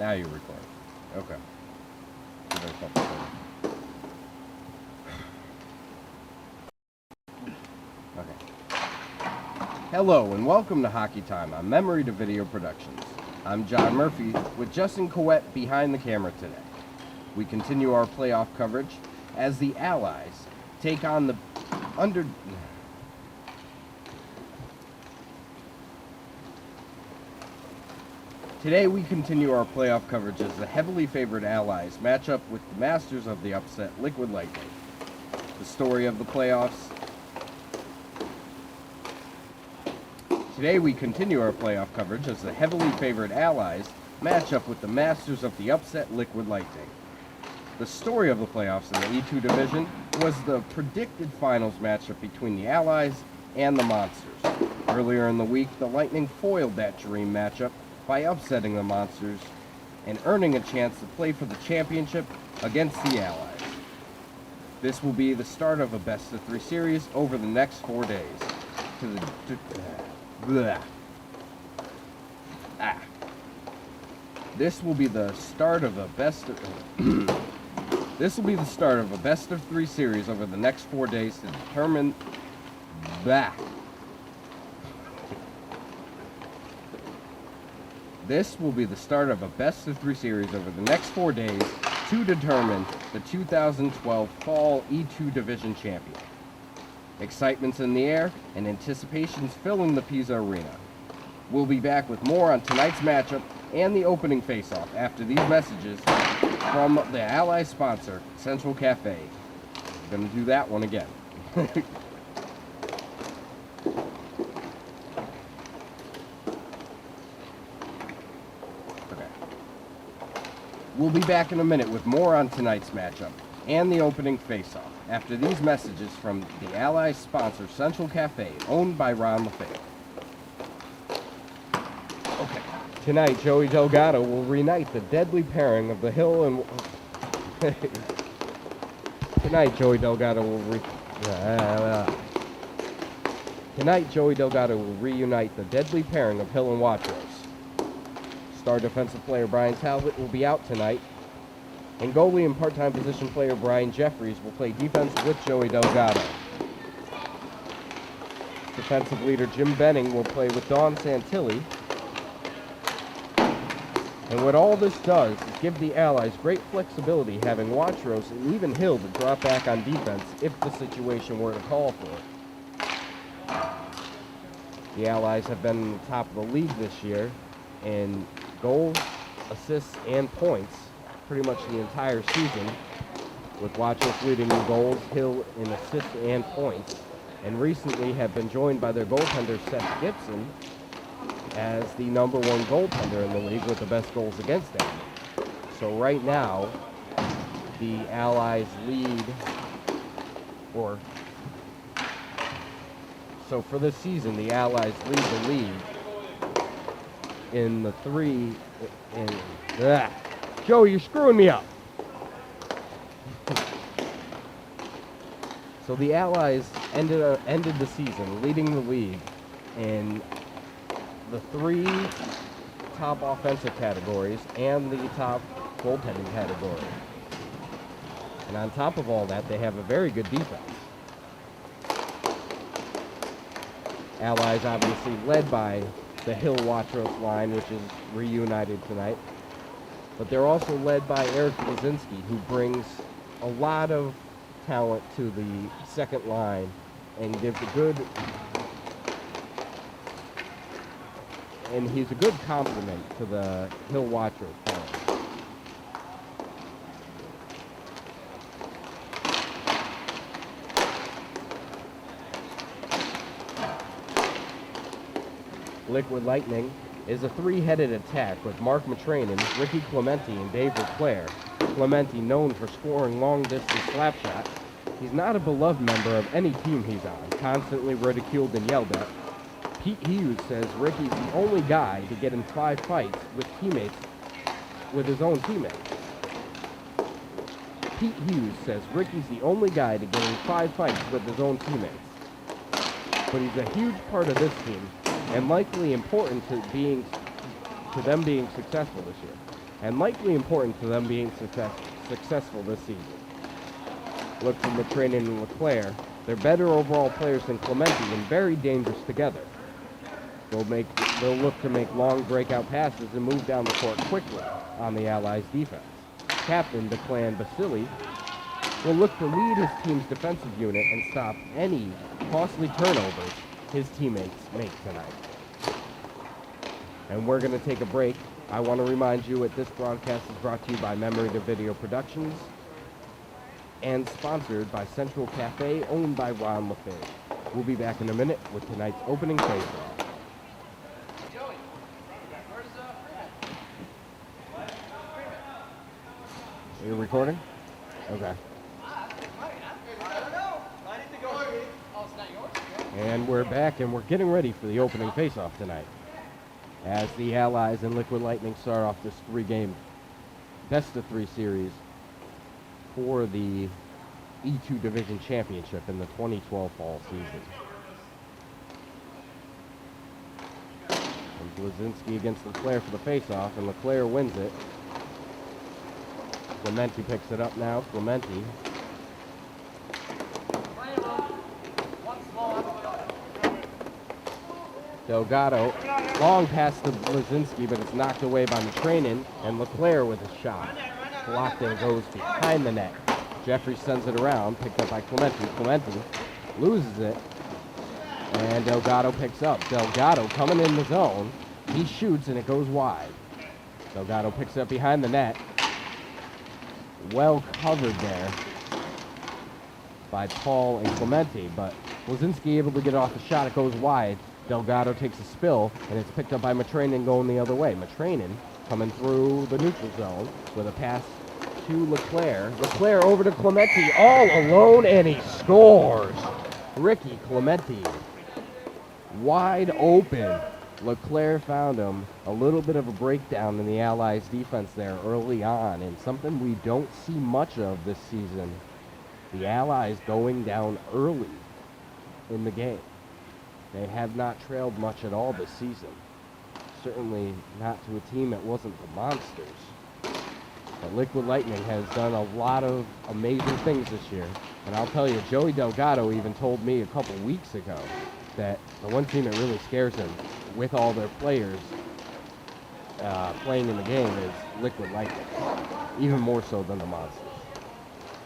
Now you're recording. Okay. Very complicated. Okay. Hello and welcome to Hockey Time on Memory to Video Productions. I'm John Murphy with Justin Coette behind the camera today. We continue our playoff coverage as the Allies take on the Today we continue our playoff coverage as the heavily favored Allies match up with the masters of the upset, Liquid Lightning. The story of the playoffs. Today we continue our playoff coverage as the heavily favored Allies match up with the masters of the upset, Liquid Lightning. The story of the playoffs in the E2 division was the predicted finals matchup between the Allies and the Monsters. Earlier in the week, the Lightning foiled that dream matchup by upsetting the Monsters and earning a chance to play for the championship against the Allies. This will be the start of a best-of-3 series over the next 4 days. This will be the start of a best-of-3 series over the next 4 days to determine This will be the start of a best-of-3 series over the next 4 days to determine the 2012 Fall E2 Division champion. Excitement's in the air and anticipation's filling the PISA arena. We'll be back with more on tonight's matchup and the opening face-off after these messages from the Ally sponsor, Central Cafe. I'm gonna do that one again. We'll be back in a minute with more on tonight's matchup and the opening face-off after these messages from the Ally sponsor, Central Cafe, owned by Ron LaFave. Okay. Tonight, Joey Delgado will reunite the deadly pairing of the Hill and... Tonight, Joey Delgado will reunite the deadly pairing of Hill and Watros. Star defensive player Brian Talbot will be out tonight, and goalie and part-time position player Brian Jeffries will play defense with Joey Delgado. Defensive leader Jim Benning will play with Don Santilli. And what all this does is give the Allies great flexibility, having Watros and even Hill to drop back on defense if the situation were to call for it. The Allies have been in the top of the league this year in goals, assists, and points pretty much the entire season, with Watros leading in goals, Hill in assists and points, and recently have been joined by their goaltender Seth Gibson as the #1 goaltender in the league with the best goals against them. So right now, the Allies lead, so for this season, the Allies lead the league in the Joey, you're screwing me up. So the Allies ended the season leading the league in the 3 top offensive categories and the top goaltending category. And on top of all that, they have a very good defense. Allies obviously led by the Hill-Watros line, which is reunited tonight. But they're also led by Eric Blazinski, who brings a lot of talent to the second line and gives he's a good complement to the Hill-Watros line. Liquid Lightning is a 3-headed attack with Mark Matrainen, Ricky Clementi, and Dave LeClaire. Clementi, known for scoring long-distance slap shots, he's not a beloved member of any team he's on, constantly ridiculed and yelled at. Pete Hughes says Ricky's the only guy to get in 5 fights with his own teammates. Pete Hughes says Ricky's the only guy to get in 5 fights with his own teammates. But he's a huge part of this team, and likely important to them being successful this year. and likely important to them being successful this season. Look from McTrainant and LeClaire. They're better overall players than Clementi and very dangerous together. They'll look to make long breakout passes and move down the court quickly on the Allies' defense. Captain Declan Basili will look to lead his team's defensive unit and stop any costly turnovers his teammates make tonight. And we're going to take a break. I want to remind you that this broadcast is brought to you by Memory to Video Productions and sponsored by Central Cafe, owned by Ron LaFave. We'll be back in a minute with tonight's opening face-off. You're recording? Okay. And we're back, and we're getting ready for the opening face-off tonight, as the Allies and Liquid Lightning start off this three-game best-of-3 series for the E2 Division Championship in the 2012 fall season. And Blazinski against LeClaire for the face-off, and LeClaire wins it. Clementi picks it up now. Clementi. Delgado, long pass to Blazinski, but it's knocked away by McTrainant, and LeClaire with a shot. Blocked and goes behind the net. Jeffrey sends it around, picked up by Clementi. Clementi loses it, and Delgado picks up. Delgado coming in the zone. He shoots, and it goes wide. Delgado picks it up behind the net. Well covered there by Paul and Clementi, but Blazinski able to get off the shot. It goes wide. Delgado takes a spill, and it's picked up by McTrainant going the other way. McTrainant coming through the neutral zone with a pass to LeClaire. LeClaire over to Clementi, all alone, and he scores. Ricky Clementi, wide open. LeClaire found him. A little bit of a breakdown in the Allies' defense there early on, and something we don't see much of this season. The Allies going down early in the game. They have not trailed much at all this season. Certainly not to a team that wasn't the Monsters. But Liquid Lightning has done a lot of amazing things this year. And I'll tell you, Joey Delgado even told me a couple weeks ago that the one team that really scares him with all their players playing in the game is Liquid Lightning, even more so than the Monsters.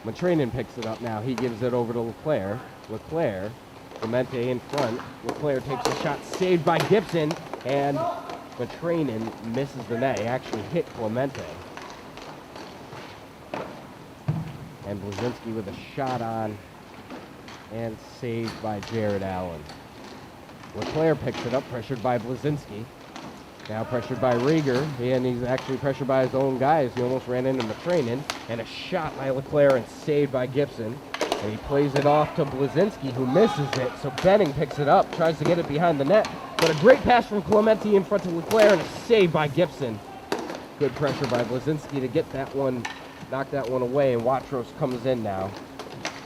McTrainant picks it up now. He gives it over to LeClaire. LeClaire, Clemente in front. LeClaire takes a shot, saved by Gibson, and McTrainant misses the net. He actually hit Clemente. And Blazinski with a shot on, and saved by Jared Allen. LeClaire picks it up, pressured by Blazinski. Now pressured by Rieger, and he's actually pressured by his own guys. He almost ran into McTrainant, and a shot by LeClaire and saved by Gibson. And he plays it off to Blazinski, who misses it. So Benning picks it up, tries to get it behind the net. But a great pass from Clementi in front of LeClaire, and a save by Gibson. Good pressure by Blazinski to get that one, knock that one away, and Watros comes in now.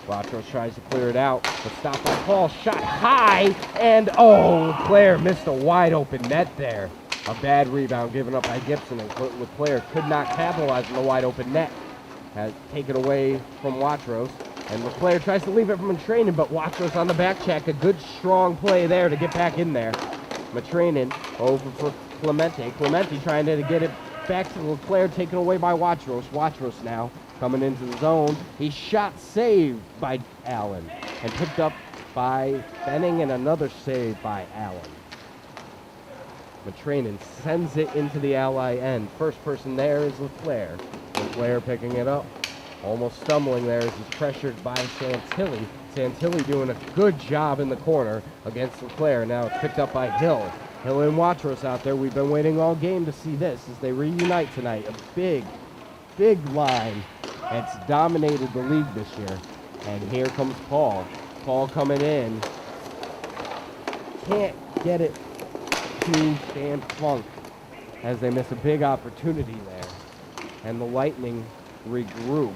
Watros tries to clear it out, but stopped by Paul. Shot high, and LeClaire missed a wide open net there. A bad rebound given up by Gibson, and LeClaire could not capitalize on the wide open net. Has taken away from Watros. And LeClaire tries to leave it from McTrainant, but Watros on the back check. A good, strong play there to get back in there. McTrainant over for Clementi. Clementi trying to get it back to LeClaire, taken away by Watros. Watros now coming into the zone. He shot saved by Allen and picked up by Benning, and another save by Allen. McTrainant sends it into the Ally end. First person there is LeClaire. LeClaire picking it up. Almost stumbling there as he's pressured by Santilli. Santilli doing a good job in the corner against LeClaire. Now it's picked up by Hill. Hill and Watros out there. We've been waiting all game to see this as they reunite tonight. A big, big line that's dominated the league this year. And here comes Paul. Paul coming in. Can't get it to Stan Funk as they miss a big opportunity there. And the Lightning regroup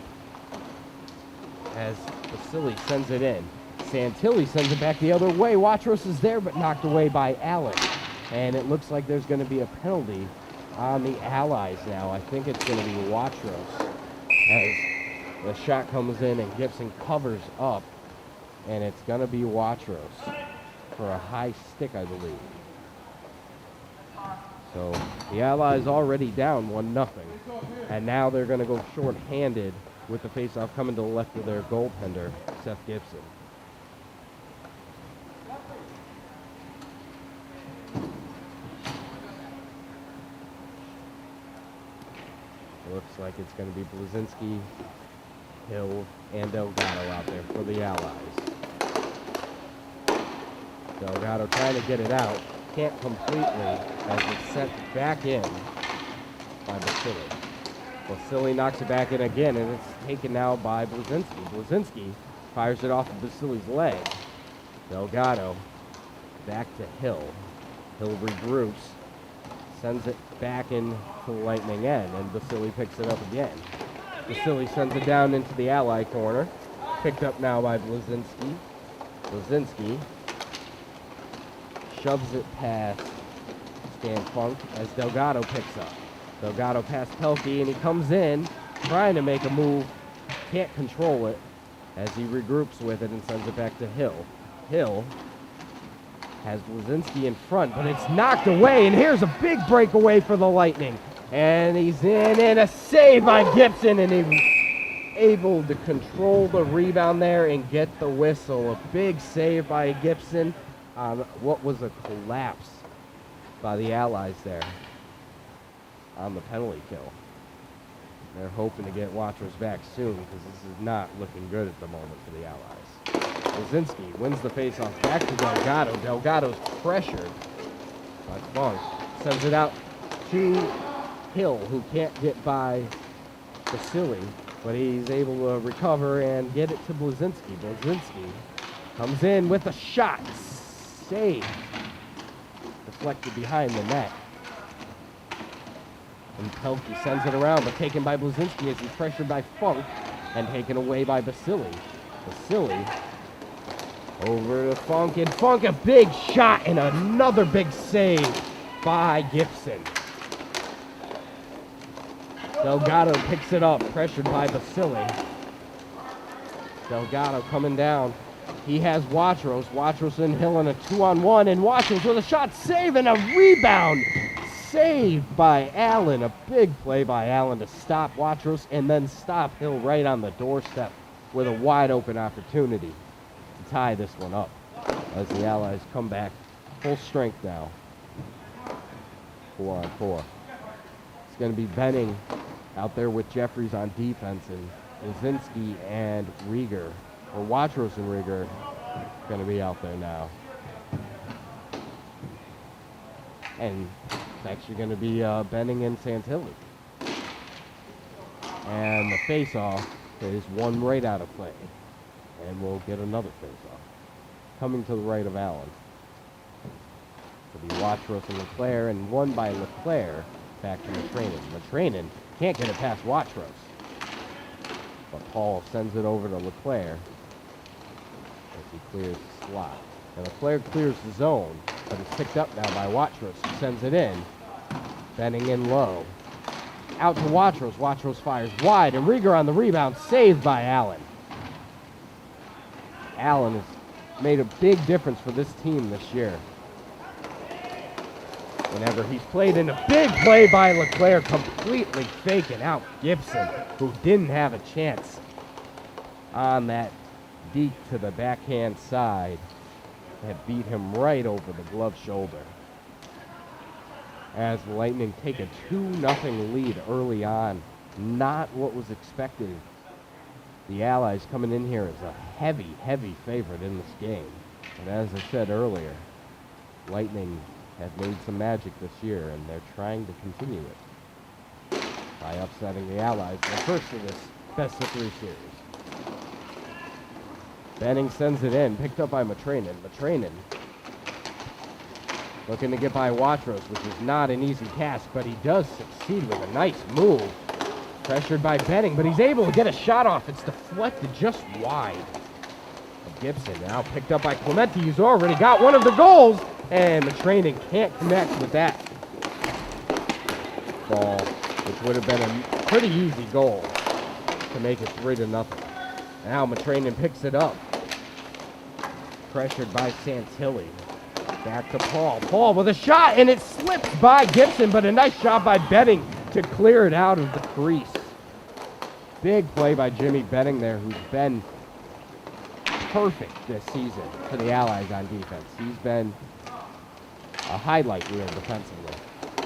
as Vasily sends it in. Santilli sends it back the other way. Watros is there, but knocked away by Allen. And it looks like there's going to be a penalty on the Allies now. I think it's going to be Watros as the shot comes in and Gibson covers up, and it's going to be Watros for a high stick, I believe. So the Allies already down 1-0, and now they're going to go short-handed with the face-off coming to the left of their goaltender, Seth Gibson. Looks like it's going to be Blazinski, Hill, and Delgado out there for the Allies. Delgado trying to get it out. Can't completely as it's sent back in by Basili. Basili knocks it back in again, and it's taken now by Blazinski. Blazinski fires it off of Basili's leg. Delgado back to Hill. Hill regroups, sends it back into the Lightning end, and Basili picks it up again. Basili sends it down into the Ally corner. Picked up now by Blazinski. Blazinski shoves it past Stan Funk as Delgado picks up. Delgado past Pelkey, and he comes in trying to make a move. Can't control it as he regroups with it and sends it back to Hill. Hill has Blazinski in front, but it's knocked away, and here's a big breakaway for the Lightning. And he's in, and a save by Gibson, and he's able to control the rebound there and get the whistle. A big save by Gibson on what was a collapse by the Allies there on the penalty kill. They're hoping to get Watros back soon because this is not looking good at the moment for the Allies. Blazinski wins the faceoff back to Delgado. Delgado's pressured by Funk. Sends it out to Hill, who can't get by Basili, but he's able to recover and get it to Blazinski. Blazinski comes in with a shot. Save. Deflected behind the net. And Pelkey sends it around, but taken by Blazinski as he's pressured by Funk and taken away by Basili. Basili over to Funk, and Funk a big shot and another big save by Gibson. Delgado picks it up, pressured by Basili. Delgado coming down. He has Watros. Watros and Hill in a 2-on-1, and Watros with a shot, save, and a rebound. Saved by Allen. A big play by Allen to stop Watros and then stop Hill right on the doorstep with a wide open opportunity to tie this one up as the Allies come back full strength now. 4-on-4. It's going to be Benning out there with Jeffries on defense, and Blazinski and Rieger, or Watros and Rieger, going to be out there now. And it's actually going to be Benning and Santilli. And the face-off is one right out of play. And we'll get another face-off. Coming to the right of Allen. It'll be Watros and Leclerc, and one by Leclerc back to Matrainen. Matrainen can't get it past Watros. But Paul sends it over to Leclerc as he clears the slot. And Leclerc clears the zone, but it's picked up now by Watros, who sends it in. Benning in low. Out to Watros. Watros fires wide, and Rieger on the rebound, saved by Allen. Allen has made a big difference for this team this year. Whenever he's played in a big play by Leclerc, completely faking out Gibson, who didn't have a chance on that deke to the backhand side. Had beat him right over the glove shoulder. As the Lightning take a 2-0 lead early on. Not what was expected. The Allies coming in here as a heavy, heavy favorite in this game. But as I said earlier, Lightning have made some magic this year, and they're trying to continue it by upsetting the Allies in the first of this best-of-3 series. Benning sends it in, picked up by Matrainen. Matrainen looking to get by Watros, which is not an easy task, but he does succeed with a nice move. Pressured by Benning, but he's able to get a shot off. It's deflected just wide of Gibson. Now picked up by Clemente, who's already got one of the goals, and Matrainen can't connect with that. ball, which would have been a pretty easy goal to make it 3-0. Now Matrainen picks it up. Pressured by Santilli. Back to Paul. Paul with a shot, and it slips by Gibson, but a nice shot by Benning to clear it out of the crease. Big play by Jimmy Benning there, who's been perfect this season for the Allies on defense. He's been a highlight reel defensively.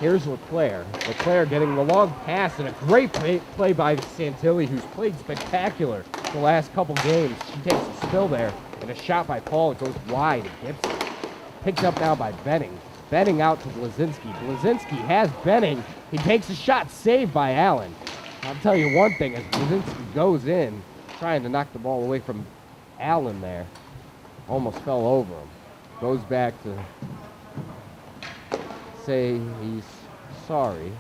Here's Leclerc. Leclerc getting the long pass, and a great play by Santilli, who's played spectacular the last couple games. She takes a spill there, and a shot by Paul. It goes wide to Gibson. Picked up now by Benning. Benning out to Blazinski. Blazinski has Benning. He takes a shot, saved by Allen. I'll tell you one thing, as Blazinski goes in, trying to knock the ball away from Allen there, almost fell over him. Goes back to say he's sorry.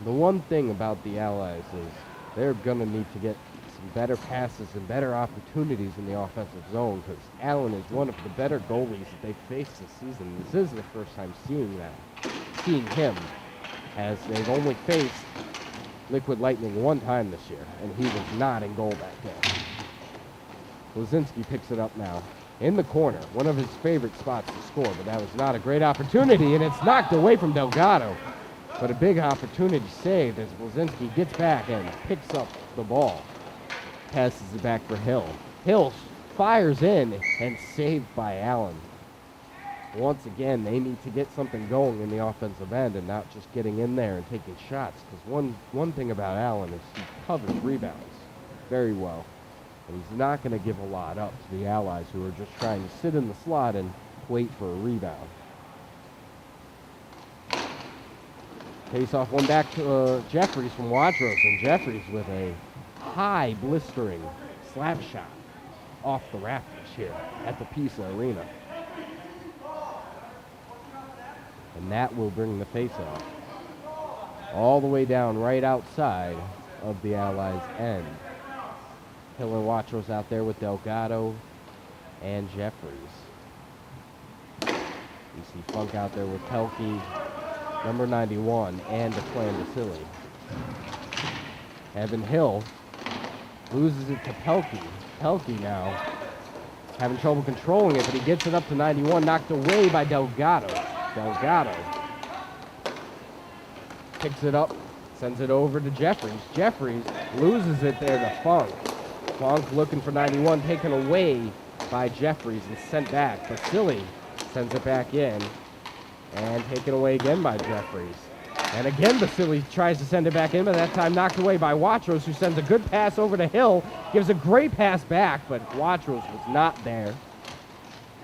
The one thing about the Allies is they're going to need to get some better passes and better opportunities in the offensive zone, because Allen is one of the better goalies that they've faced this season. This is the first time seeing him, as they've only faced Liquid Lightning one time this year, and he was not in goal that day. Blazinski picks it up now in the corner, one of his favorite spots to score, but that was not a great opportunity, and it's knocked away from Delgado. But a big opportunity saved as Blazinski gets back and picks up the ball. Passes it back for Hill. Hill fires in and saved by Allen. Once again, they need to get something going in the offensive end and not just getting in there and taking shots. Because one thing about Allen is he covers rebounds very well. And he's not going to give a lot up to the Allies, who are just trying to sit in the slot and wait for a rebound. Face-off one back to Jeffries from Wadros, and Jeffries with a high blistering slap shot off the rafters here at the PISA Arena. And that will bring the face-off all the way down right outside of the Allies' end. Hill and Watros out there with Delgado and Jeffries. You see Funk out there with Pelkey, number 91, and DeFlan Vasily. Evan Hill loses it to Pelkey. Pelkey now having trouble controlling it, but he gets it up to 91, knocked away by Delgado. Delgado picks it up, sends it over to Jeffries. Jeffries loses it there to Funk. Funk looking for 91, taken away by Jeffries and sent back. Vasily sends it back in and taken away again by Jeffries. And again, Vasily tries to send it back in, but that time knocked away by Watros, who sends a good pass over to Hill. Gives a great pass back, but Watros was not there.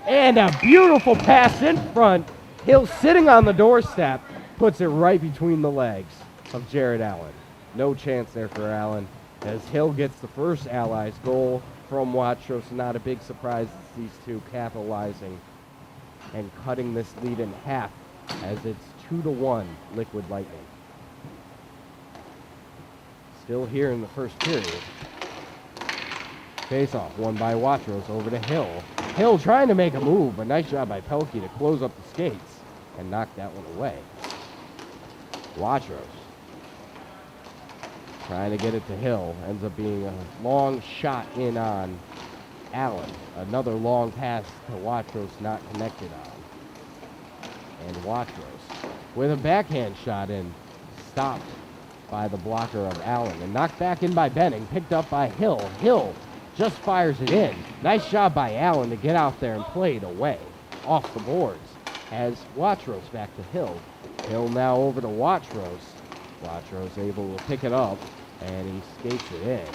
And a beautiful pass in front. Hill sitting on the doorstep, puts it right between the legs of Jared Allen. No chance there for Allen, as Hill gets the first Allies goal from Watros. Not a big surprise, it's these two capitalizing and cutting this lead in half, as it's 2-1 Liquid Lightning. Still here in the first period. Face-off won by Watros over to Hill. Hill trying to make a move, but nice job by Pelkey to close up the skates and knock that one away. Watros trying to get it to Hill. Ends up being a long shot in on Allen. Another long pass to Watros, not connected on. And Watros with a backhand shot in, stopped by the blocker of Allen and knocked back in by Benning, picked up by Hill. Hill just fires it in. Nice job by Allen to get out there and play it away off the boards, as Watros back to Hill. Hill now over to Watros. Watros able to pick it up, and he skates it in.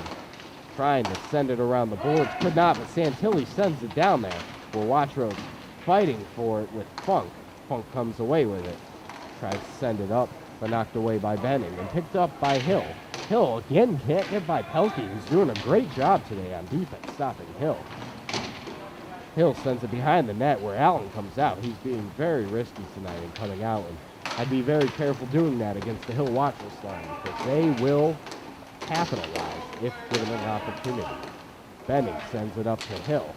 Trying to send it around the boards, could not, but Santilli sends it down there, where Watros fighting for it with Funk. Funk comes away with it. Tries to send it up, but knocked away by Benning, and picked up by Hill. Hill again can't get by Pelkey, who's doing a great job today on defense, stopping Hill. Hill sends it behind the net where Allen comes out. He's being very risky tonight in coming out, and I'd be very careful doing that against the Hill Watros line, because they will capitalize if given an opportunity. Benning sends it up to Hill.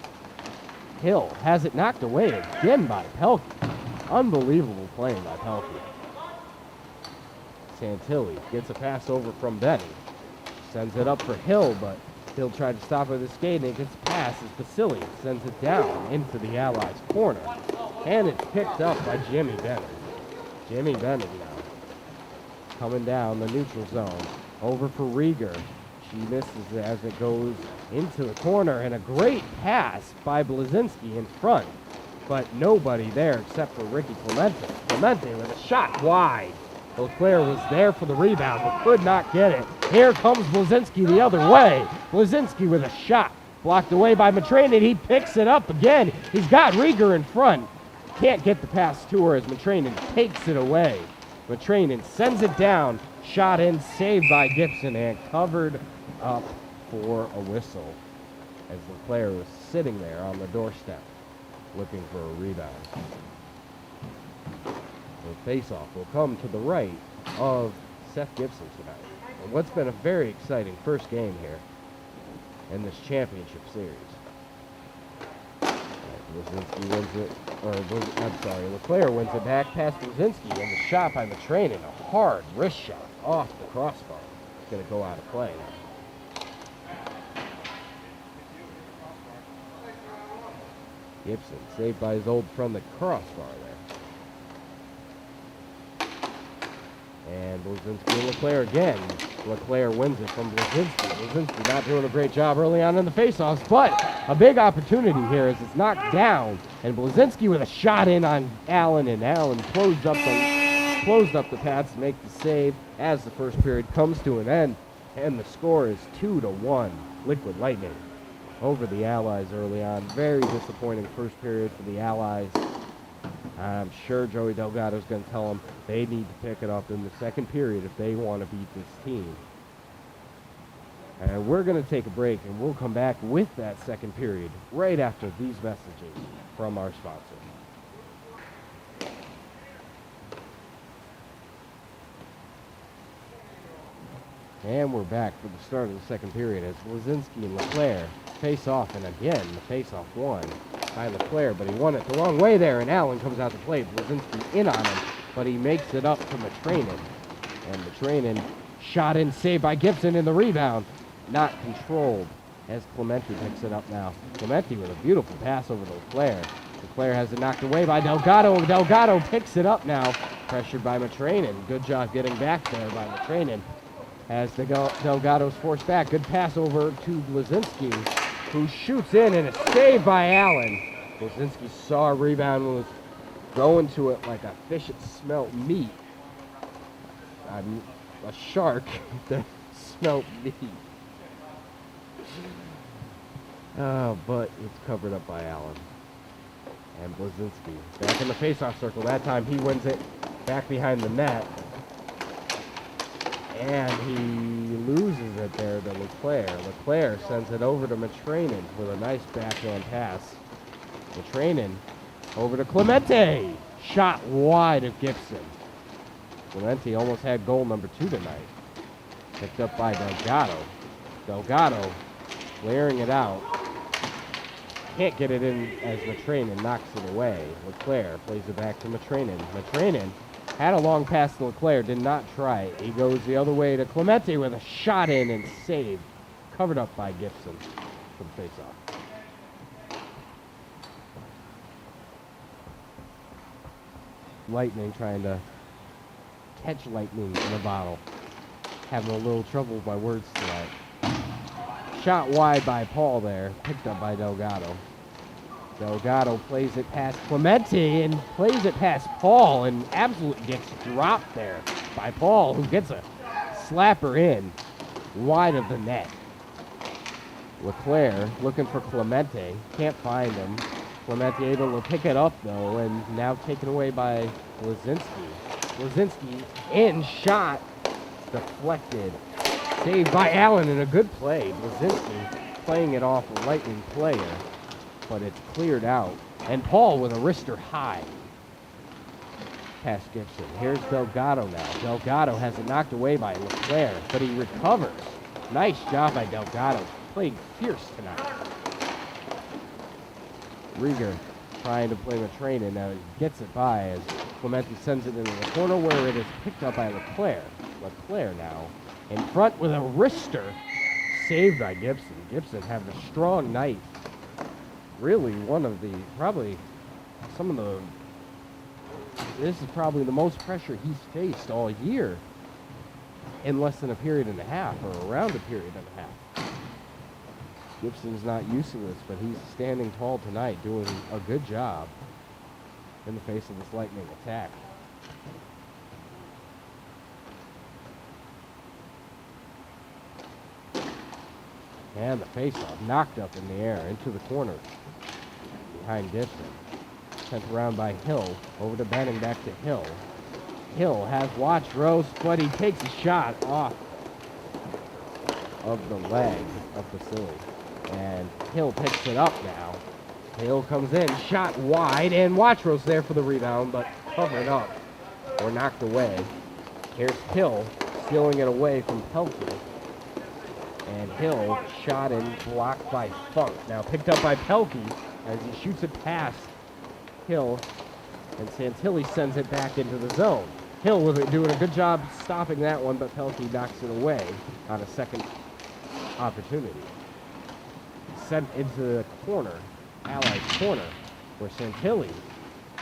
Hill has it knocked away again by Pelkey. Unbelievable playing by Pelkey. Santilli gets a pass over from Benny. Sends it up for Hill, but Hill tried to stop with his skate, and it gets past as Basili sends it down into the Allies' corner. And it's picked up by Jimmy Bennett. Jimmy Bennett now coming down the neutral zone. Over for Rieger. She misses as it goes into the corner, and a great pass by Blazinski in front. But nobody there except for Ricky Clemente. Clemente with a shot wide. Leclerc was there for the rebound, but could not get it. Here comes Blazinski the other way. Blazinski with a shot blocked away by Matrainen. He picks it up again. He's got Rieger in front. Can't get the pass to her as Matrainen takes it away. Matrainen sends it down. Shot in, saved by Gibson, and covered up for a whistle as Leclerc was sitting there on the doorstep looking for a rebound. The face-off will come to the right of Seth Gibson tonight. And what's been a very exciting first game here in this championship series. Blazinski wins it, Leclerc wins it back past Blazinski, and the shot by Matrainen, a hard wrist shot off the crossbar. It's going to go out of play now. Gibson saved by his old friend, the crossbar there. And Blazinski and Leclerc again. Leclerc wins it from Blazinski. Blazinski not doing a great job early on in the faceoffs, but a big opportunity here as it's knocked down. And Blazinski with a shot in on Allen, and Allen closed up the pads to make the save as the first period comes to an end. And the score is 2-1. Liquid Lightning over the Allies early on. Very disappointing first period for the Allies. I'm sure Joey Delgado's going to tell them they need to pick it up in the second period if they want to beat this team. And we're going to take a break, and we'll come back with that second period right after these messages from our sponsor. And we're back for the start of the second period as Blazinski and Leclerc face off, and again, the face-off won by Leclerc, but he won it the wrong way there, and Allen comes out to play. Blazinski in on him, but he makes it up to Matrainen. And Matrainen shot in, saved by Gibson in the rebound. Not controlled as Clemente picks it up now. Clemente with a beautiful pass over to Leclerc. Leclerc has it knocked away by Delgado. Delgado picks it up now, pressured by Matrainen. Good job getting back there by Matrainen as Delgado's forced back. Good pass over to Blazinski, who shoots in, and it's saved by Allen. Blazinski saw a rebound and was going to it like a fish that smelt meat. A shark that smelt meat. But it's covered up by Allen. And Blazinski back in the faceoff circle. That time he wins it back behind the net. And he loses it there to Leclerc. Leclerc sends it over to Matrainen with a nice backhand pass. Matrainen over to Clemente. Shot wide of Gibson. Clemente almost had goal number 2 tonight. Picked up by Delgado. Delgado clearing it out. Can't get it in as Matrainen knocks it away. Leclerc plays it back to Matrainen. Matrainen had a long pass to Leclerc, did not try it. He goes the other way to Clemente with a shot in and saved. Covered up by Gibson for the faceoff. Lightning trying to catch lightning in a bottle. Having a little trouble with my words tonight. Shot wide by Paul there. Picked up by Delgado. Delgado plays it past Clemente and plays it past Paul, and absolutely gets dropped there by Paul, who gets a slapper in wide of the net. Leclerc looking for Clemente. Can't find him. Clemente able to pick it up, though, and now taken away by Blazinski. Blazinski in, shot, deflected. Saved by Allen, and a good play. Blazinski playing it off a Lightning player, but it's cleared out. And Paul with a wrister high. Past Gibson. Here's Delgado now. Delgado has it knocked away by Leclerc, but he recovers. Nice job by Delgado. Playing fierce tonight. Rieger trying to play Matrainen. Now he gets it by as Clemente sends it into the corner where it is picked up by Leclerc. LeClaire now in front with a wrister. Saved by Gibson. Gibson having a strong night. Really one of the, probably some of the, this is probably the most pressure he's faced all year in less than a period and a half, or around a period and a half. Gibson's not used to this, but he's standing tall tonight, doing a good job in the face of this lightning attack. And the face-off knocked up in the air into the corner behind Gibson. Sent around by Hill, over to Benning, back to Hill. Hill has watched Rose, but he takes a shot off of the leg of Vasily. And Hill picks it up now. Hill comes in, shot wide, and Watros there for the rebound, but covered up or knocked away. Here's Hill stealing it away from Pelkey. And Hill shot in, blocked by Funk. Now picked up by Pelkey as he shoots it past Hill, and Santilli sends it back into the zone. Hill was doing a good job stopping that one, but Pelkey knocks it away on a second opportunity. Sent into the corner, Allied corner, where Santilli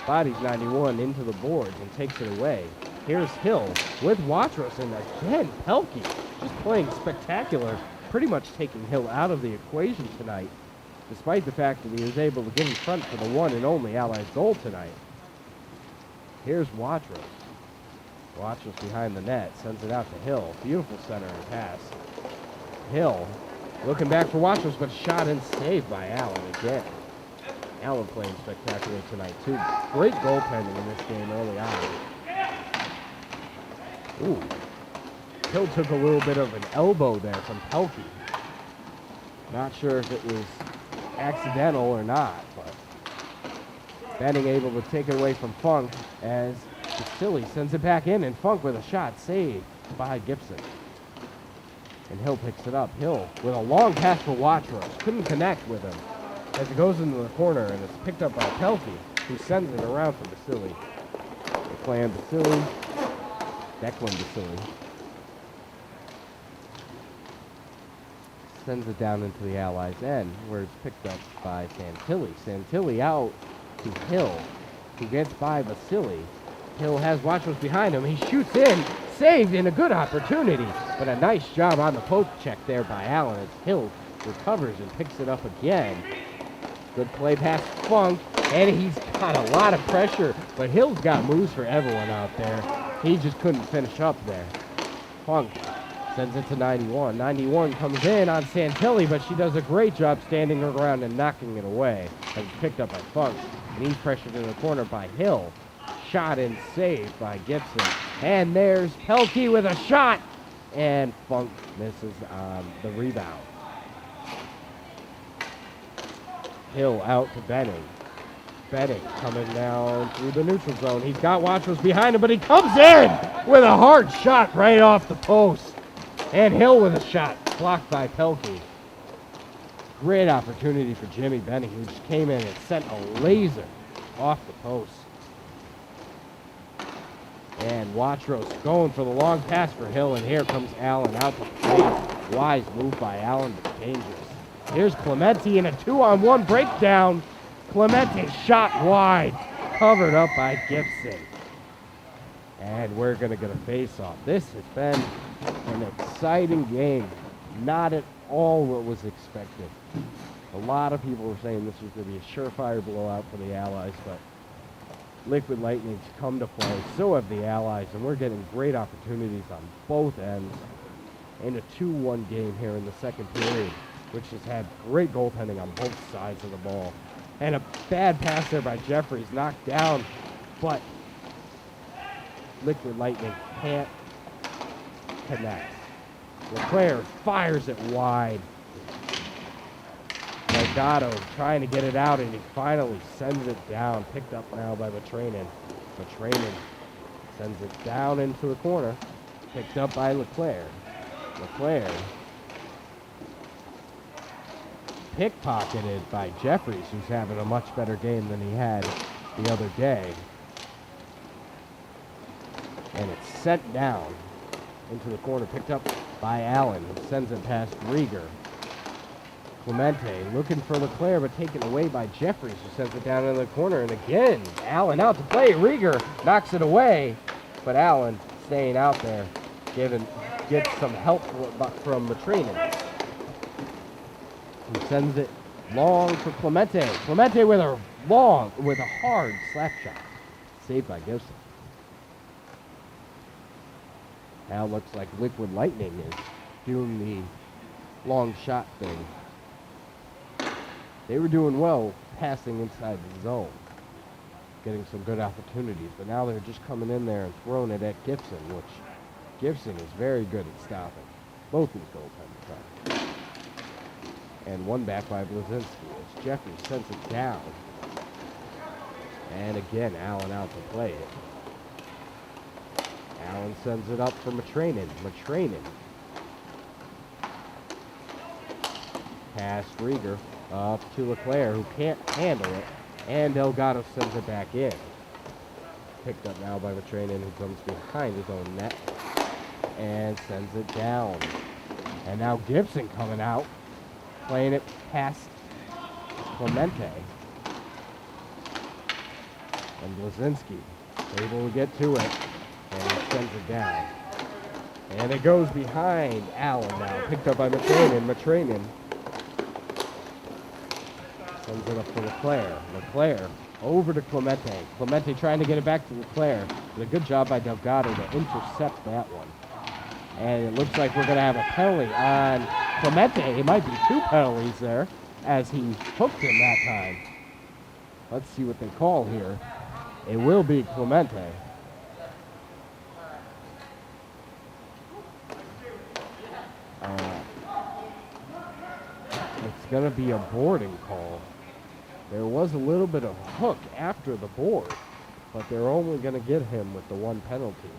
bodies 91 into the boards and takes it away. Here's Hill with Watros, and again, Pelkey just playing spectacular, pretty much taking Hill out of the equation tonight, despite the fact that he was able to get in front for the one and only Allied goal tonight. Here's Watros. Watros behind the net, sends it out to Hill. Beautiful center and pass. Hill looking back for Watros, but shot and saved by Allen again. Allen playing spectacular tonight, too. Great goaltending in this game early on. Ooh. Hill took a little bit of an elbow there from Pelkey. Not sure if it was accidental or not, but Benning able to take it away from Funk as Vasily sends it back in, and Funk with a shot saved by Gibson. And Hill picks it up. Hill with a long pass for Watros. Couldn't connect with him as it goes into the corner, and it's picked up by Pelkey, who sends it around for Vasily. They play on Vasily. Declan Vasily sends it down into the Allies' end, where it's picked up by Santilli. Santilli out to Hill, who gets by Vasily. Hill has Watros behind him. He shoots in, saved in a good opportunity, but a nice job on the poke check there by Allen as Hill recovers and picks it up again. Good play past Funk, and he's got a lot of pressure, but Hill's got moves for everyone out there. He just couldn't finish up there. Funk sends it to 91. 91 comes in on Santilli, but she does a great job standing her ground and knocking it away. And it's picked up by Funk, and he's pressured in the corner by Hill. Shot and saved by Gibson. And there's Pelkey with a shot, and Funk misses on the rebound. Hill out to Benning. Benning coming down through the neutral zone. He's got Watros behind him, but he comes in with a hard shot right off the post. And Hill with a shot, blocked by Pelkey. Great opportunity for Jimmy Benning, who just came in and sent a laser off the post. And Watros going for the long pass for Hill, and here comes Allen out to play. Wise move by Allen, but dangerous. Here's Clementi in a 2-on-1 breakdown. Clementi shot wide, covered up by Gibson. And we're going to get a face-off. This has been an exciting game. Not at all what was expected. A lot of people were saying this was going to be a surefire blowout for the Allies, but Liquid Lightning's come to play. So have the Allies, and we're getting great opportunities on both ends. In a 2-1 game here in the second period, which has had great goaltending on both sides of the ball. And a bad pass there by Jeffries, knocked down, but Liquid Lightning can't connect. LeClaire fires it wide. Delgado trying to get it out, and he finally sends it down. Picked up now by Matrainen. Matrainen sends it down into the corner. Picked up by LeClaire. LeClaire pickpocketed by Jeffries, who's having a much better game than he had the other day. And it's sent down into the corner, picked up by Allen, who sends it past Rieger. Clemente looking for Leclerc, but taken away by Jeffries, who sends it down in the corner. And again, Allen out to play. Rieger knocks it away, but Allen staying out there, gets some help from Matrinen, who sends it long for Clemente. Clemente with a hard slap shot, saved by Gibson. Now looks like Liquid Lightning is doing the long shot thing. They were doing well passing inside the zone, getting some good opportunities, but now they're just coming in there and throwing it at Gibson, which Gibson is very good at stopping both these goaltenders. And one back by Blazinski as Jeffries sends it down. And again, Allen out to play it. Allen sends it up for Matrinen. Matrinen. Pass Rieger up to Leclerc, who can't handle it. And Delgado sends it back in. Picked up now by Matrinen, who comes behind his own net. And sends it down. And now Gibson coming out, playing it past Clemente. And Blazinski able to get to it, and he sends it down. And it goes behind Allen now, picked up by Matrinen. Matrinen sends it up for Leclerc. Leclerc over to Clemente. Clemente trying to get it back to Leclerc. But a good job by Delgado to intercept that one. And it looks like we're going to have a penalty on Clemente. It might be 2 penalties there, as he hooked him that time. Let's see what they call here. It will be Clemente. It's going to be a boarding call. There was a little bit of hook after the board, but they're only going to get him with the 1 penalty.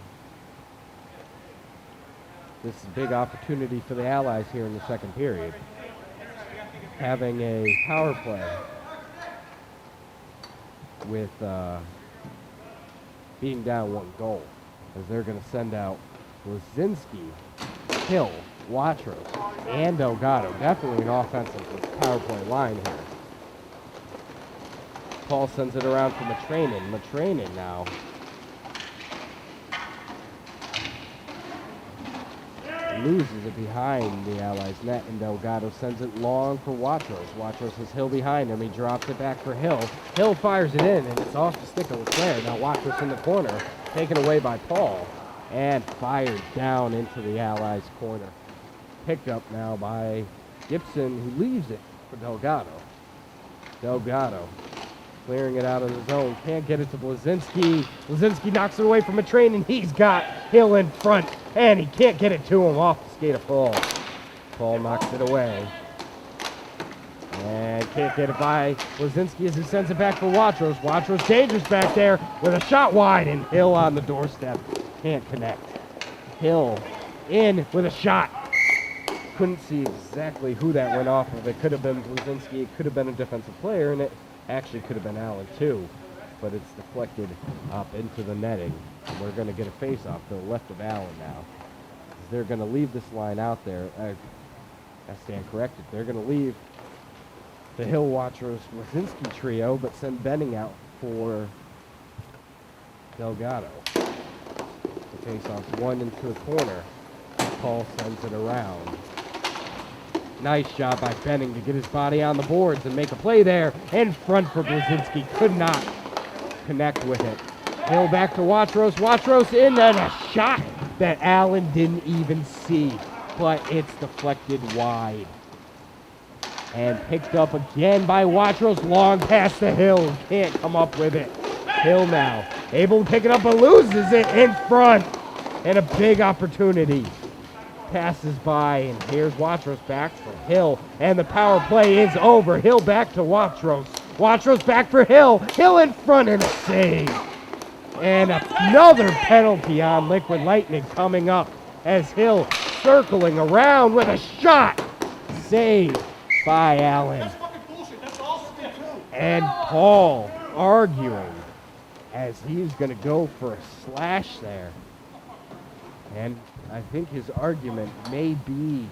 This is a big opportunity for the Allies here in the second period. Having a power play with being down 1 goal, as they're going to send out Blazinski, Hill, Watros, and Delgado. Definitely an offensive power play line here. Paul sends it around for Matrinen. Matrinen now loses it behind the Allies' net, and Delgado sends it long for Watros. Watros has Hill behind him. He drops it back for Hill. Hill fires it in, and it's off the stick of Leclerc. Now Watros in the corner, taken away by Paul, and fired down into the Allies' corner. Picked up now by Gibson, who leaves it for Delgado. Delgado clearing it out of the zone. Can't get it to Blazinski. Blazinski knocks it away from a train, and he's got Hill in front, and he can't get it to him off the skate of Paul. Paul knocks it away. And can't get it by Blazinski as he sends it back for Watros. Watros dangerous back there with a shot wide, and Hill on the doorstep. Can't connect. Hill in with a shot. Couldn't see exactly who that went off of. It could have been Blazinski. It could have been a defensive player, and it actually could have been Allen too. But it's deflected up into the netting. And we're going to get a face-off to the left of Allen now. They're going to leave this line out there. I stand corrected. They're going to leave the Hill, Watros, Blazinski trio, but send Benning out for Delgado. The face-off 1 into the corner. Paul sends it around. Nice job by Benning to get his body on the boards and make a play there. In front for Blazinski. Could not connect with it. Hill back to Watros. Watros in, and a shot that Allen didn't even see. But it's deflected wide. And picked up again by Watros. Long pass to Hill. Can't come up with it. Hill now able to pick it up, but loses it in front. And a big opportunity. Passes by, and here's Watros back for Hill, and the power play is over. Hill back to Watros. Watros back for Hill. Hill in front, and a save. And another penalty on Liquid Lightning coming up as Hill circling around with a shot. Saved by Allen. That's fucking bullshit. That's all spin too. And Paul arguing as he's going to go for a slash there. And I think his argument may be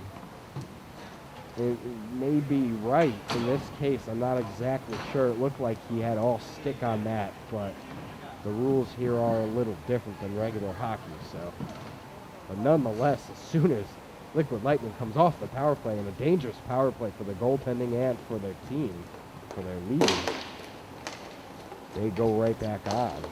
right in this case. I'm not exactly sure. It looked like he had all stick on that, but the rules here are a little different than regular hockey. So, but nonetheless, as soon as Liquid Lightning comes off the power play, and a dangerous power play for the goaltending and for their team, for their leaders, they go right back on.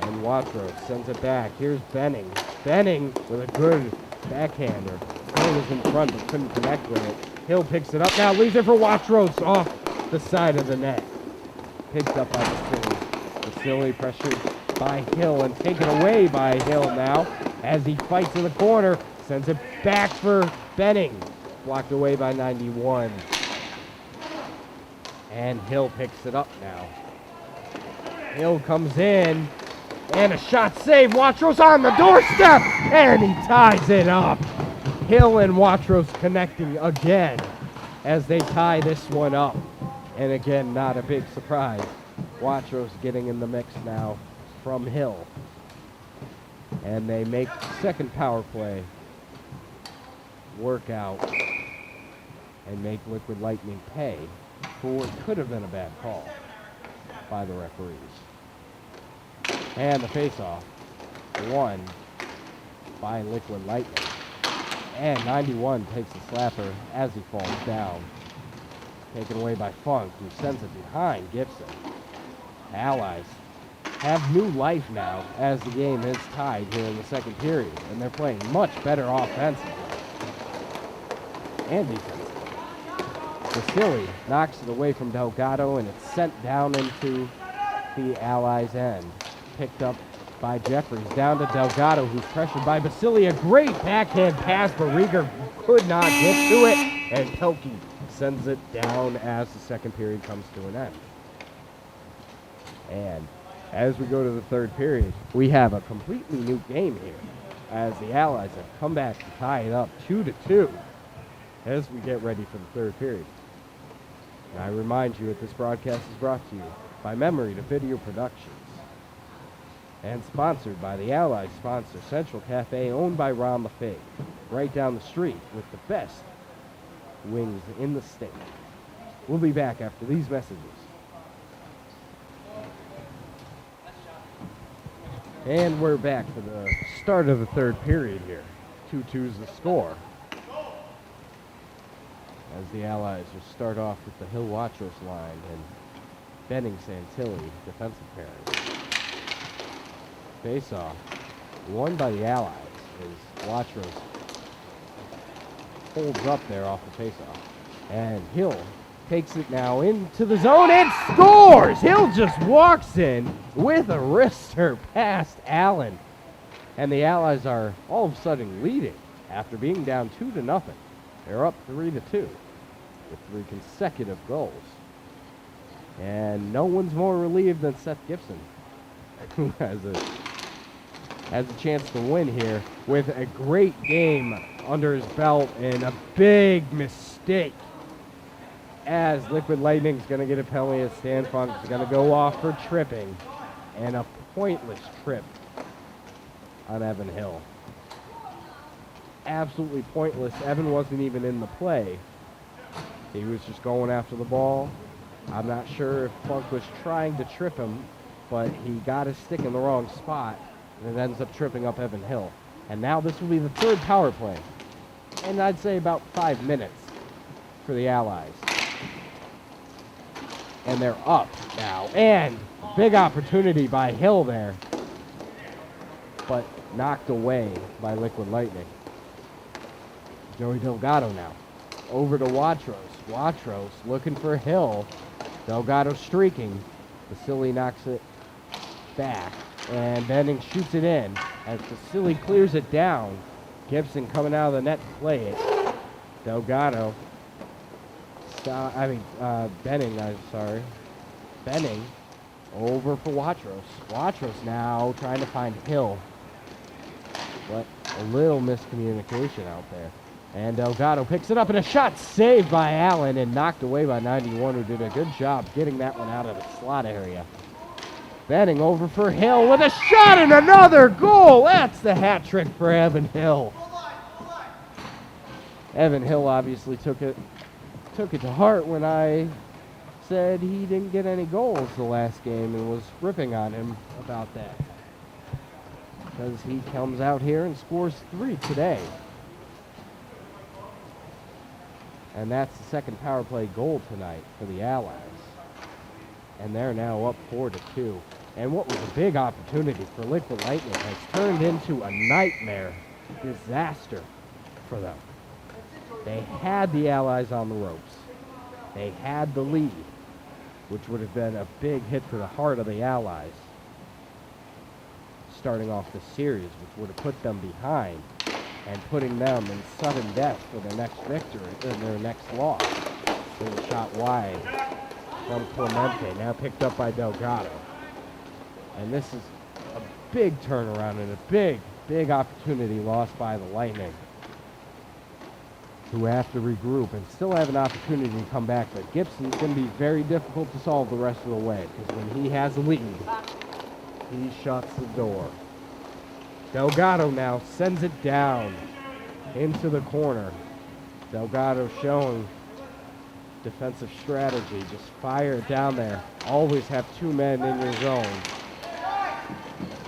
And Watrous sends it back. Here's Benning. Benning with a good backhander. Hill was in front but couldn't connect with it. Hill picks it up now, leaves it for Watrous off the side of the net. Picked up by Vasily. Vasily pressured by Hill and taken away by Hill now as he fights in the corner. Sends it back for Benning. Blocked away by 91. And Hill picks it up now. Hill comes in. And a shot saved. Watrous on the doorstep. And he ties it up. Hill and Watrous connecting again as they tie this one up. And again, not a big surprise. Watrous getting in the mix now from Hill. And they make second power play work out and make Liquid Lightning pay for what could have been a bad call by the referees. And the face-off won by Liquid Lightning. And 91 takes the slapper as he falls down. Taken away by Funk, who sends it behind Gibson. Allies have new life now as the game is tied here in the second period. And they're playing much better offensively and defensively. Vasily knocks it away from Delgado, and it's sent down into the Allies' end. Picked up by Jeffries, down to Delgado, who's pressured by Vasily. A great backhand pass, but Rieger could not get to it, and Pelkey sends it down as the second period comes to an end. And as we go to the third period, we have a completely new game here, as the Allies have come back to tie it up 2-2 as we get ready for the third period. And I remind you that this broadcast is brought to you by Memory to Video Productions and sponsored by the Allies sponsor, Central Cafe, owned by Ron LaFave, right down the street with the best wings in the state. We'll be back after these messages. And we're back for the start of the third period here. 2-2's the score, as the Allies will start off with the Hill Watrous line and Benning Santilli defensive pairing. Face-off won by the Allies as Watrous holds up there off the face-off. And Hill takes it now into the zone and scores! Hill just walks in with a wrister past Allen. And the Allies are all of a sudden leading after being down 2-0. They're up 3-2 with 3 consecutive goals. And no one's more relieved than Seth Gibson, who has a chance to win here with a great game under his belt and a big mistake, as Liquid Lightning's going to get a penalty as Stan Funk's going to go off for tripping, and a pointless trip on Evan Hill. Absolutely pointless. Evan wasn't even in the play. He was just going after the ball. I'm not sure if Funk was trying to trip him, but he got his stick in the wrong spot, and it ends up tripping up Evan Hill. And now this will be the third power play, and I'd say about 5 minutes for the Allies. And they're up now, and big opportunity by Hill there, but knocked away by Liquid Lightning. Joey Delgado now over to Watrous. Watrous looking for Hill. Delgado streaking. Vasily knocks it back, and Benning shoots it in as Vasily clears it down. Gibson coming out of the net to play it. Delgado. Benning, I'm sorry. Benning over for Watrous. Watrous now trying to find Hill, but a little miscommunication out there. And Delgado picks it up, and a shot saved by Allen and knocked away by 91, who did a good job getting that one out of the slot area. Bending over for Hill with a shot and another goal. That's the hat trick for Evan Hill. Evan Hill obviously took it to heart when I said he didn't get any goals the last game and was ripping on him about that. Because he comes out here and scores 3 today. And that's the second power play goal tonight for the Allies. And they're now up 4-2. And what was a big opportunity for Liquid Lightning has turned into a nightmare disaster for them. They had the Allies on the ropes. They had the lead, which would have been a big hit to the heart of the Allies, starting off the series, which would have put them behind and putting them in sudden death for their next victory, their next loss. There's a shot wide from Clemente, now picked up by Delgado. And this is a big turnaround and a big, big opportunity lost by the Lightning, who have to regroup and still have an opportunity to come back. But Gibson's going to be very difficult to solve the rest of the way, because when he has a lead, he shuts the door. Delgado now sends it down into the corner. Delgado showing defensive strategy. Just fire it down there. Always have 2 men in your zone.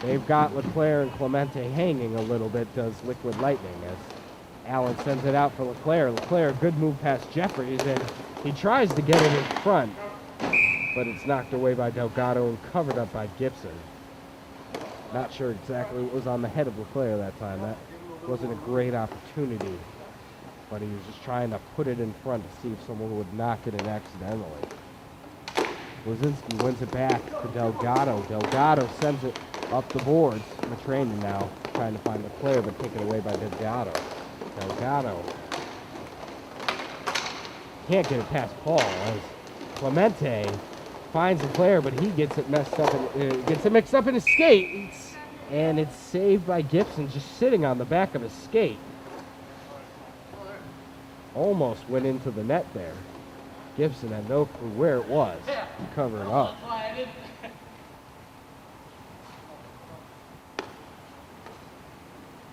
They've got Leclerc and Clemente hanging a little bit, does Liquid Lightning, as Allen sends it out for Leclerc. Leclerc, good move past Jeffries, and he tries to get it in front, but it's knocked away by Delgado and covered up by Gibson. Not sure exactly what was on the head of Leclerc that time. That wasn't a great opportunity, but he was just trying to put it in front to see if someone would knock it in accidentally. Blazinski wins it back to Delgado. Delgado sends it up the boards. Matrena now trying to find Leclerc, but taken away by Delgado. Delgado can't get it past Paul as Clemente finds Leclerc, but he gets it mixed up in his skates, and it's saved by Gibson, just sitting on the back of his skate. Almost went into the net there. Gibson had no clue where it was to cover it up.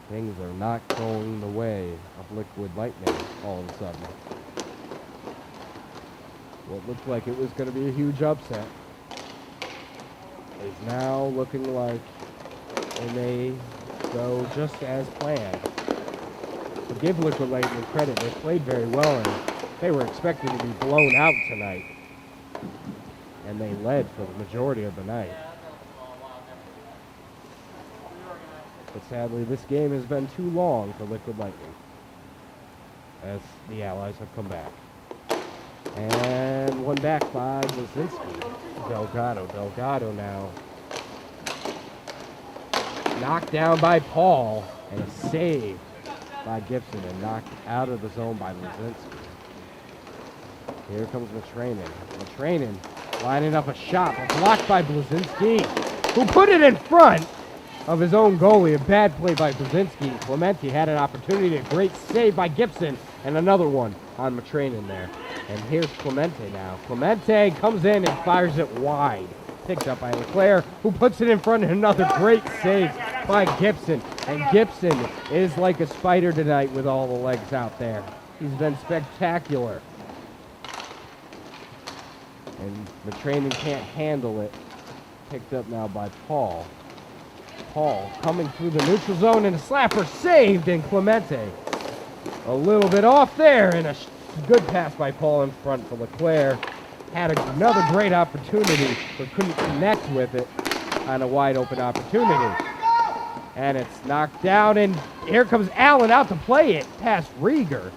Things are not going the way of Liquid Lightning all of a sudden. What looked like it was going to be a huge upset is now looking like it may go just as planned. To give Liquid Lightning credit, they played very well and they were expected to be blown out tonight. And they led for the majority of the night. But sadly, this game has been too long for Liquid Lightning, as the Allies have come back. And one back by Blazinski. Delgado. Delgado now knocked down by Paul, and a save by Gibson, and knocked out of the zone by Blazinski. Here comes Matrena. Matrena lining up a shot, but blocked by Blazinski, who put it in front of his own goalie. A bad play by Blazinski. Clemente had an opportunity, a great save by Gibson, and another one on Matrena there. And here's Clemente now. Clemente comes in and fires it wide. Picked up by Leclerc, who puts it in front, and another great save by Gibson. And Gibson is like a spider tonight with all the legs out there. He's been spectacular. And Matrena can't handle it. Picked up now by Paul. Paul coming through the neutral zone, and a slapper saved, and Clemente a little bit off there, and a good pass by Paul in front for Leclerc. Had another great opportunity, but couldn't connect with it on a wide open opportunity. And it's knocked down, and here comes Allen out to play it past Rieger.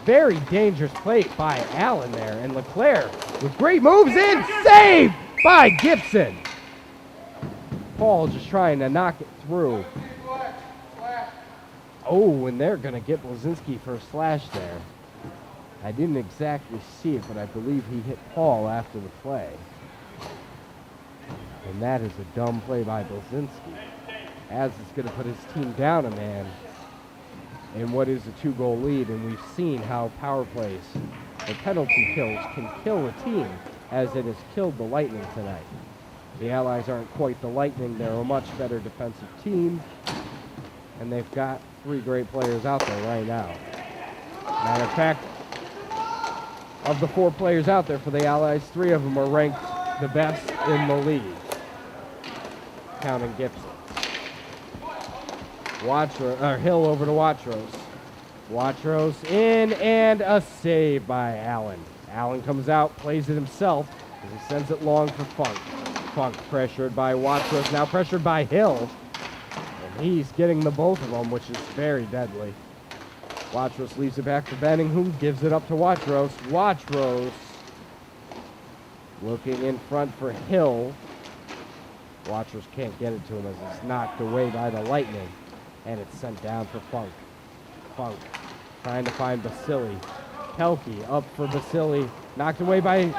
Very dangerous play by Allen there, and Leclerc with great moves in, saved by Gibson. Paul just trying to knock it through. Oh, and they're going to get Blazinski for a slash there. I didn't exactly see it, but I believe he hit Paul after the play. And that is a dumb play by Blazinski, as it's going to put his team down a man in what is a 2-goal lead. And we've seen how power plays and penalty kills can kill a team, as it has killed the Lightning tonight. The Allies aren't quite the Lightning. They're a much better defensive team. And they've got 3 great players out there right now. Matter of fact, of the 4 players out there for the Allies, 3 of them are ranked the best in the league, counting Gibson. Hill over to Watros. Watros in, and a save by Allen. Allen comes out, plays it himself, as he sends it long for Funk. Funk pressured by Watros, now pressured by Hill. And he's getting the both of them, which is very deadly. Watros leaves it back for Benning, who gives it up to Watros. Watros looking in front for Hill. Watros can't get it to him as it's knocked away by the Lightning. And it's sent down for Funk. Funk trying to find Basili. Pelkey up for Basili. Knocked away by...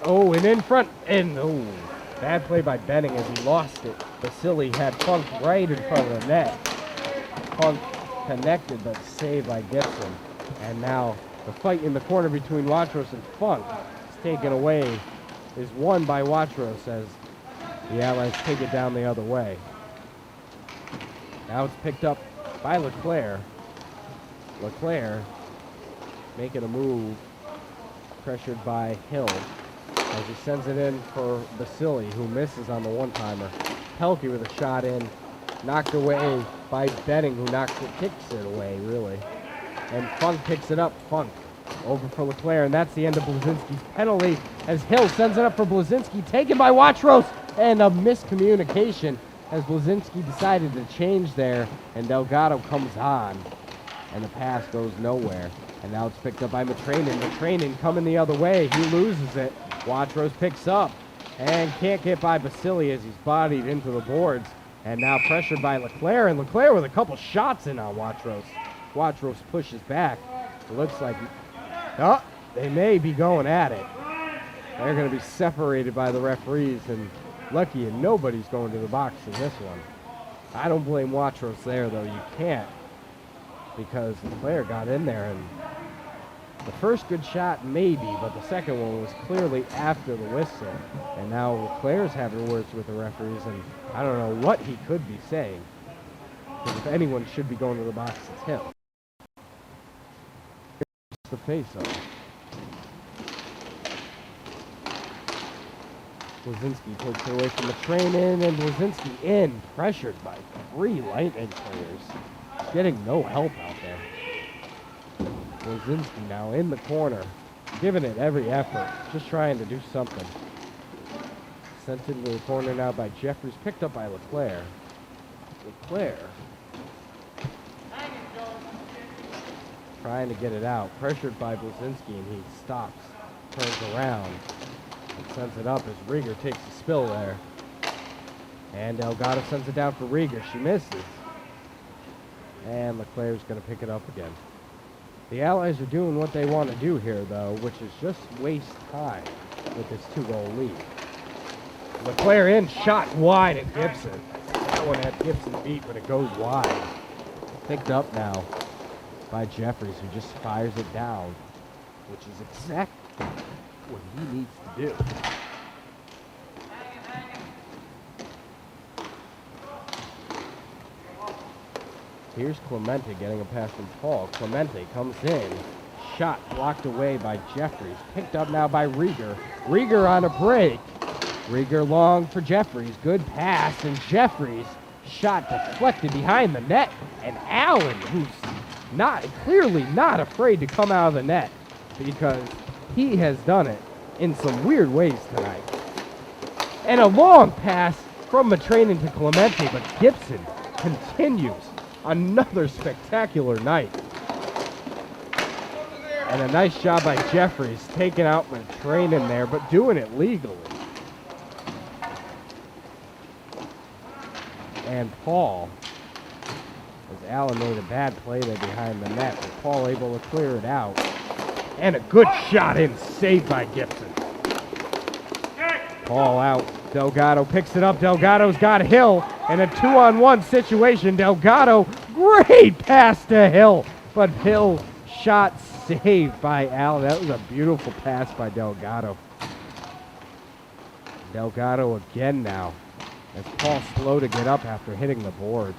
Oh, and in front. And, oh, bad play by Benning as he lost it. Basili had Funk right in front of the net. Funk connected, but saved by Gibson. And now the fight in the corner between Watros and Funk is taken away, is won by Watros as the Allies take it down the other way. Now it's picked up by Leclerc. Leclerc making a move, pressured by Hill as he sends it in for Basili, who misses on the one-timer. Pelkey with a shot in, knocked away by Benning, who kicks it away, really. And Funk picks it up. Funk over for Leclerc, and that's the end of Blazinski's penalty as Hill sends it up for Blazinski, taken by Watros, and a miscommunication as Blazinski decided to change there, and Delgado comes on, and the pass goes nowhere. And now it's picked up by Matrainen. Matrainen coming the other way. He loses it. Watros picks up and can't get by Basili as he's bodied into the boards. And now pressured by Leclerc, and Leclerc with a couple shots in on Watros. Watros pushes back. It looks like, oh, they may be going at it. They're going to be separated by the referees, and lucky and nobody's going to the box in this one. I don't blame Watros there, though. You can't, because Leclerc got in there, and the first good shot maybe, but the second one was clearly after the whistle. And now Leclerc's having words with the referees, and I don't know what he could be saying, because if anyone should be going to the box, it's him. It's the face-off. Blazinski takes it away from the train-in, and Blazinski in, pressured by 3 Lightning players. Getting no help out there. Blazinski now in the corner, giving it every effort, just trying to do something. Sent into the corner now by Jeffries, picked up by Leclerc. Leclerc trying to get it out, pressured by Blazinski, and he stops, turns around, and sends it up as Rieger takes a spill there. And Delgado sends it down for Rieger. She misses. And Leclerc's going to pick it up again. The Allies are doing what they want to do here, though, which is just waste time with this 2-goal lead. Leclerc in, shot wide at Gibson. That one had Gibson beat, but it goes wide. Picked up now by Jeffries, who just fires it down, which is exactly what he needs to do. Here's Clemente getting a pass from Paul. Clemente comes in. Shot blocked away by Jeffries. Picked up now by Rieger. Rieger on a break. Rieger long for Jeffries. Good pass, and Jeffries shot deflected behind the net. And Allen, who's clearly not afraid to come out of the net, because he has done it in some weird ways tonight. And a long pass from Matrainen to Clemente, but Gibson continues. Another spectacular night. And a nice job by Jeffries, taking out Matrainen there, but doing it legally. And Paul, as Allen made a bad play there behind the net, but Paul able to clear it out. And a good shot in, saved by Gibson. Paul out. Delgado picks it up. Delgado's got Hill in a 2-on-1 situation. Delgado, great pass to Hill, but Hill shot saved by Allen. That was a beautiful pass by Delgado. Delgado again now, as Paul's slow to get up after hitting the boards.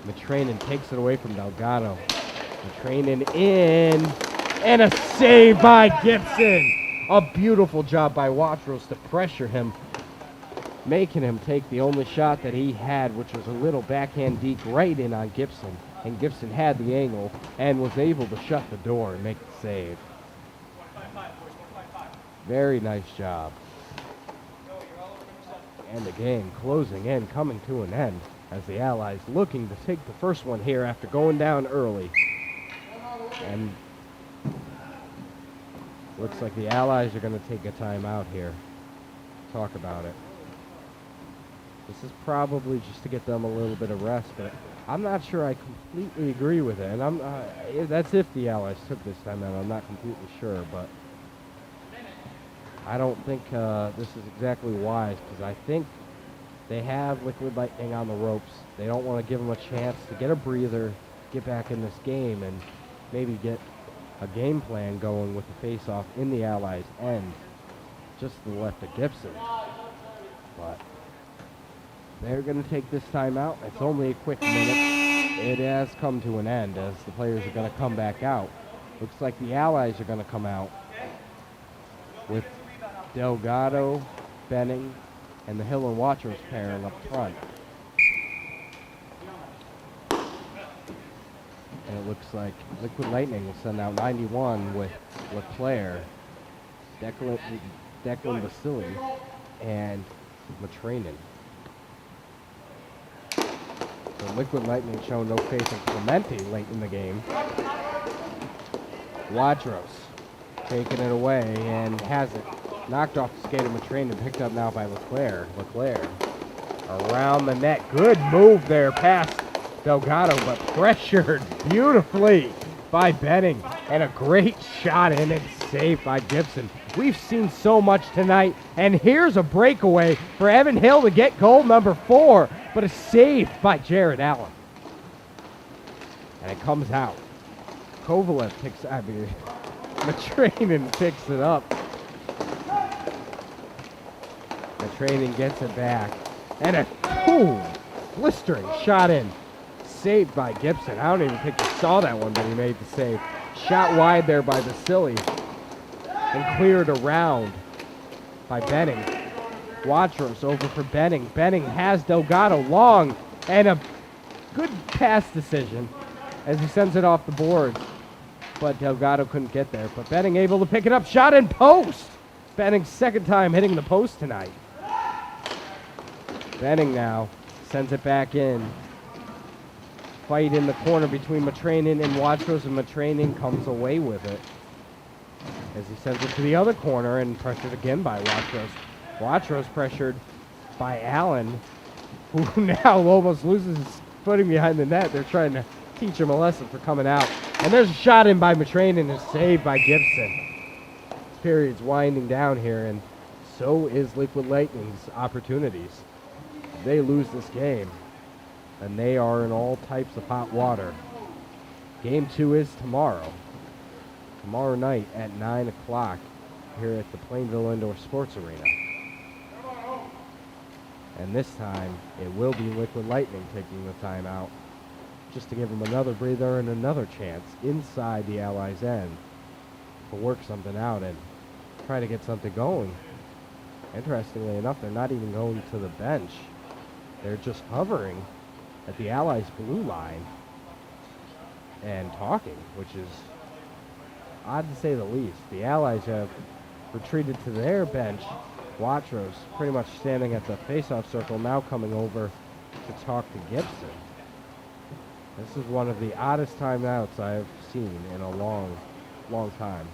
Matrainen takes it away from Delgado. Matrainen in, and a save by Gibson. A beautiful job by Watrous to pressure him, making him take the only shot that he had, which was a little backhand deke right in on Gibson. And Gibson had the angle and was able to shut the door and make the save. Very nice job. And the game closing in, coming to an end, as the Allies looking to take the first one here after going down early. And looks like the Allies are going to take a timeout here. Talk about it. This is probably just to get them a little bit of rest, but I'm not sure I completely agree with it. And that's if the Allies took this timeout. I'm not completely sure, but I don't think this is exactly wise, because I think they have Liquid Lightning on the ropes. They don't want to give them a chance to get a breather, get back in this game, and maybe get a game plan going with the face-off in the Allies' end, just to the left of Gibson. But they're going to take this time out. It's only a quick minute. It has come to an end as the players are going to come back out. Looks like the Allies are going to come out with Delgado, Benning, and the Hill and Watrous pairing up front. And it looks like Liquid Lightning will send out 91 with LeClaire, Declan Vasily, and Matrainen. So Liquid Lightning showing no faith in Clemente late in the game. Watrous taking it away and has it knocked off the skate of Matrainen, picked up now by LeClaire. LeClaire around the net. Good move there past Delgado, but pressured beautifully by Benning. And a great shot in and saved by Gibson. We've seen so much tonight, and here's a breakaway for Evan Hill to get goal number 4, but a save by Jared Allen. And it comes out. Kovalev Matrainen picks it up. Matrainen gets it back. And a blistering shot in. Saved by Gibson. I don't even think he saw that one, but he made the save. Shot wide there by Vasily. And cleared around by Benning. Watrous over for Benning. Benning has Delgado long. And a good pass decision as he sends it off the board. But Delgado couldn't get there. But Benning able to pick it up. Shot in post. Benning's second time hitting the post tonight. Benning now sends it back in. Fight in the corner between Matrainen and Watrous, and Matrainen comes away with it as he sends it to the other corner and pressured again by Watrous. Watrous pressured by Allen, who now almost loses his footing behind the net. They're trying to teach him a lesson for coming out. And there's a shot in by Matrainen and saved by Gibson. This period's winding down here, and so is Liquid Lightning's opportunities. They lose this game, and they are in all types of hot water. Game 2 is tomorrow. Tomorrow night at 9 o'clock here at the Plainville Indoor Sports Arena. And this time, it will be Liquid Lightning taking the timeout, just to give them another breather and another chance inside the Allies' end to work something out and try to get something going. Interestingly enough, they're not even going to the bench. They're just hovering at the Allies' blue line and talking, which is odd to say the least. The Allies have retreated to their bench. Watrous pretty much standing at the face-off circle, now coming over to talk to Gibson. This is one of the oddest timeouts I have seen in a long, long time.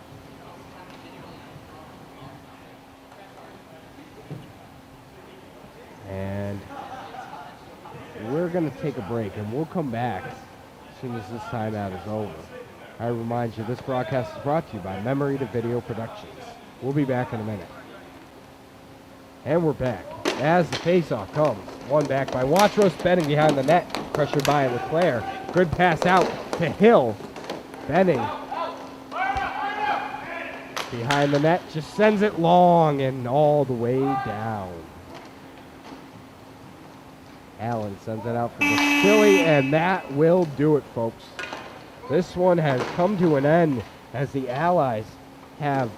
And we're going to take a break, and we'll come back as soon as this timeout is over. I remind you, this broadcast is brought to you by Memory to Video Productions. We'll be back in a minute. And we're back as the face-off comes. One back by Watrous, Benning behind the net, pressured by LeClaire. Good pass out to Hill. Benning behind the net, just sends it long and all the way down. Allen sends it out for the Philly, and that will do it, folks. This one has come to an end as the Allies have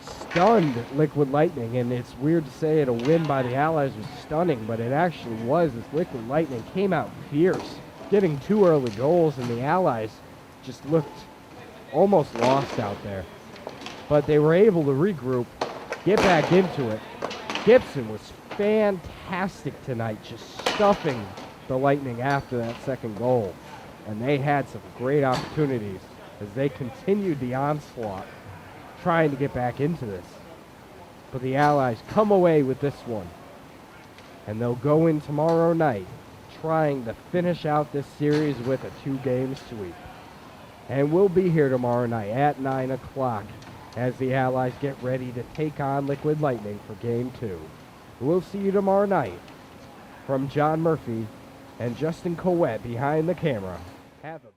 stunned Liquid Lightning, and it's weird to say it, a win by the Allies was stunning, but it actually was, as Liquid Lightning came out fierce, getting 2 early goals, and the Allies just looked almost lost out there. But they were able to regroup, get back into it. Gibson was fantastic tonight, just stuffing the Lightning after that second goal. And they had some great opportunities as they continued the onslaught, trying to get back into this. But the Allies come away with this one. And they'll go in tomorrow night trying to finish out this series with a 2-game sweep. And we'll be here tomorrow night at 9 o'clock as the Allies get ready to take on Liquid Lightning for Game 2. We'll see you tomorrow night. From John Murphy and Justin Coet behind the camera. Have a